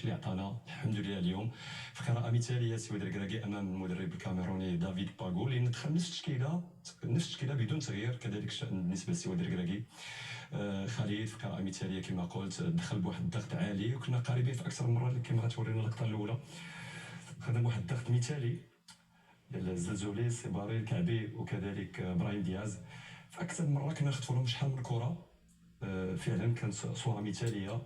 اللي عطانا الحمد لله اليوم في قراءه مثاليه سي ودركراكي امام المدرب الكاميروني دافيد باغو، لان دخل نفس التشكيله بدون تغيير. كذلك الشان بالنسبه لسي ودركراكي. خالد في قراءه مثاليه كما قلت دخل بواحد الضغط عالي، وكنا قريبين في اكثر من مره كما غتورينا اللقطه الاولى. خدم بواحد الضغط مثالي ديال الزلزولي السيباري الكعبي وكذلك برايم دياز. في اكثر من مره كنا نخطفوا لهم شحال من كره. فعلا كانت صوره مثاليه،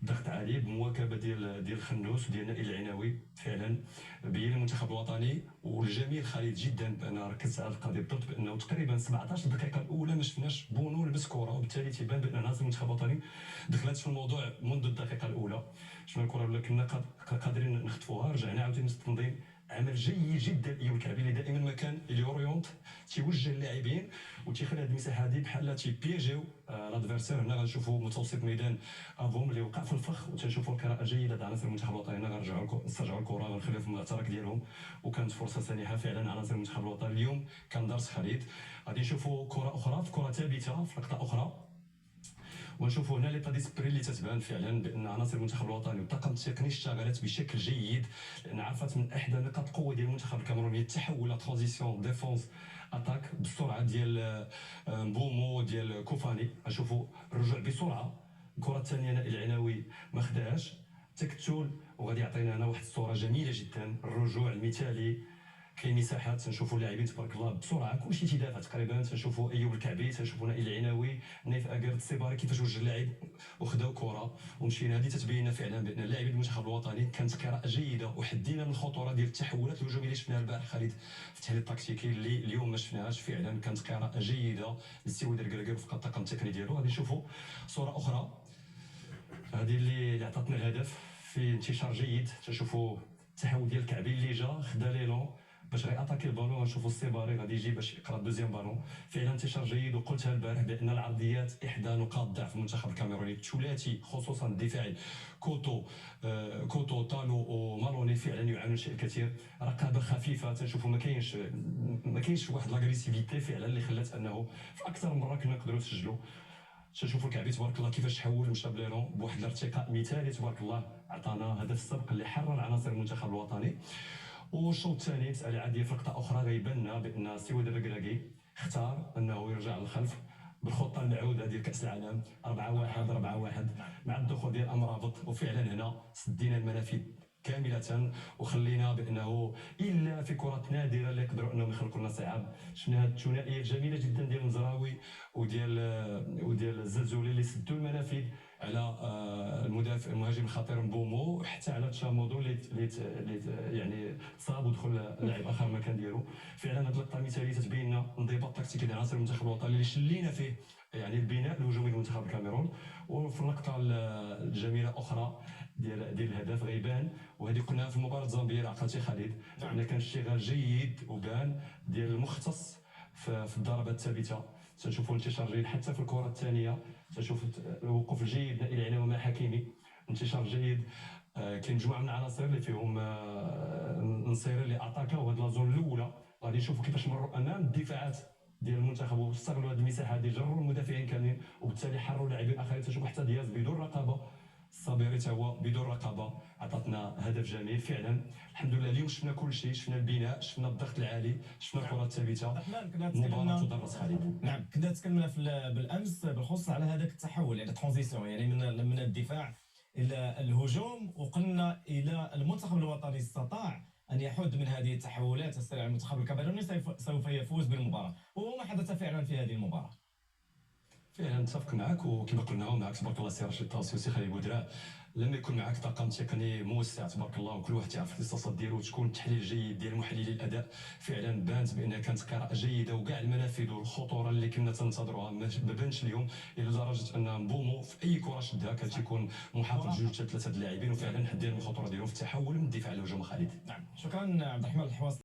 ضغط عالي بمواكبه ديال الخنوس وديال نائل العناوي. فعلا بين المنتخب الوطني والجميل خالد جدا بان ركز على القضيه بالضبط، بانه تقريبا 17 دقيقه الاولى ما شفناش بونو لبس كره، وبالتالي تيبان بان عناصر المنتخب الوطني دخلت في الموضوع منذ الدقيقه الاولى. شفنا الكره ولا كنا قادرين نخطفوها. رجعنا عاوتاني التنظيم، عمل جيد جدا ايوب الكعبي اللي دائما ما كان اليوريونت تيوجه اللاعبين وتيخلي هذه المساحه هذه بحال تيبيجيو لادفيرسير. هنا غنشوفوا متوسط ميدان افوم اللي وقع في الفخ، وتنشوفوا القراءه جيده تاع عناصر المنتخب الوطني. هنا نسترجعوا الكره غنخليها في المعترك ديالهم، وكانت فرصه سانحه فعلا عناصر المنتخب الوطني اليوم. كان درس خالد. غادي نشوفوا كره اخرى، في كره ثابته في لقطه اخرى، ونشوفوا هنا ليطا ديسبري اللي تتبان فعلا بان عناصر المنتخب الوطني والطاقم التقني اشتغلت بشكل جيد، لان عرفت من احدى نقاط القوه ديال المنتخب الكاميروني التحول لا ترانزيسيون ديفونس اتاك بالسرعه ديال مبومو ديال كوفاني. غنشوفوا الرجوع بسرعه. الكره الثانيه نائل العناوي ما خداهاش تكتول، وغادي يعطينا هنا واحد الصوره جميله جدا. الرجوع المثالي، كاين مساحات تنشوفوا اللاعبين تبارك الله بسرعه، كلشي تيدافع تقريبا. تنشوفوا ايوب الكعبي، تنشوفوا نائل العناوي، نايف اكرد السيباري كيفاش وجه اللاعب وخداو كره ومشينا. هذه تتبين فعلا بان اللاعبين المنتخب الوطني كانت قراءه جيده، وحدينا من الخطوره ديال التحولات الهجوميه اللي شفناها البارح خالد في التحليل التكتيكي اللي اليوم ما شفناهاش. فعلا كانت قراءه جيده للسي ودركراكي وفق الطاقم التقني ديالو. غادي نشوفوا صوره اخرى، هذه اللي عطاتنا الهدف في انتشار جيد. تنشوفوا التحول ديال الكعبي اللي جا خدا ليلون باش غياتاكي البالون. غنشوفوا السيباري غادي يجي باش يقرا دوزيام بالون. فعلا انتشار جيد، وقلتها البارح بان العرضيات احدى نقاط ضعف المنتخب الكاميروني. الثلاثي خصوصا الدفاعي كوتو تالو ومالوني فعلا يعانون شيء الكثير. رقابه خفيفه، تنشوفوا ما كاينش واحد لاغريسيفيتي فعلا اللي خلات انه في اكثر من مره كنا نقدروا نسجلوا. تنشوفوا الكعبي تبارك الله كيفاش تحول مشى بليرون بواحد الارتقاء مثالي تبارك الله، عطانا هدف السبق اللي حرر عناصر المنتخب الوطني. والشوط الثاني مساله عاديه في لقطه اخرى غيبان لنا بان سي ودركراكي اختار انه يرجع للخلف بالخطه المعهوده ديال كاس العالم 4-1 مع الدخول ديال امرابط. وفعلا هنا سدينا المنافذ كامله، وخلينا بانه الا في كرات نادره اللي يقدروا انهم يخلقوا لنا صعاب. شفنا هذه الثنائيه الجميله جدا ديال المزراوي وديال الزلزولي اللي سدوا المنافذ على المهاجم الخطير مبومو، وحتى على تشامودو اللي يعني صاب ودخل لاعب اخر مكان ديالو. فعلا هذه اللقطه المثاليه تتبين لنا انضباط تكتيكي ديال عناصر المنتخب الوطني اللي شلينا فيه يعني البناء الهجومي لمنتخب الكاميرون. وفي اللقطه الجميله اخرى ديال الهدف غيبان، وهذه قلناها في مباراه زامبيا عقلتي خالد، ان كان اشتغال جيد وبان ديال المختص في الضربات الثابته. تنشوفوا انتشار جيد حتى في الكره الثانيه، تنشوف الوقوف الجيد نائل العناوي مع حكيمي، انتشار جيد. كاين مجموعه من العناصر اللي فيهم نصيري اللي اتاكاو هاد لازون الاولى. غادي نشوفوا كيفاش مروا امام الدفاعات ديال المنتخب واستغلوا هذه المساحه هذه، جروا المدافعين كاملين وبالتالي حرروا لاعبين اخرين. تنشوفوا حتى دياز بدون رقابه، الصابيري حتى هو بدون رقابه، عطاتنا هدف جميل. فعلا الحمد لله اليوم شفنا كل شيء، شفنا البناء، شفنا الضغط العالي، شفنا الكره الثابته. مباراه تدرس خالد. نعم، كنا تكلمنا بالامس بالخصوص على هذاك التحول، يعني ترانزيسيون، يعني من الدفاع الى الهجوم، وقلنا الى المنتخب الوطني استطاع ان يحد من هذه التحولات السريعه. المنتخب الكاميروني سوف يفوز بالمباراه، وهو ما حدث فعلا في هذه المباراه. فعلا نتفق معك، وكما قلنا معك تبارك الله سي رشيد طاسي وسي خالد بودرا، لما يكون معك طاقم تقني موسع تبارك الله وكل واحد يعرف الاختصاصات ديالو وتكون التحليل جيد ديال محللي الاداء، فعلا بانت بانها كانت قراءه جيده، وكاع المنافذ والخطوره اللي كنا تنتظروها ما بانش اليوم، الى درجه ان مبومو في اي كره شدها كان تيكون محاط بجوج حتى ثلاثه اللاعبين، وفعلا حدينا من الخطوره ديالهم في التحول من الدفاع للهجوم. خالد نعم، شكرا عبد الرحمن الحواس.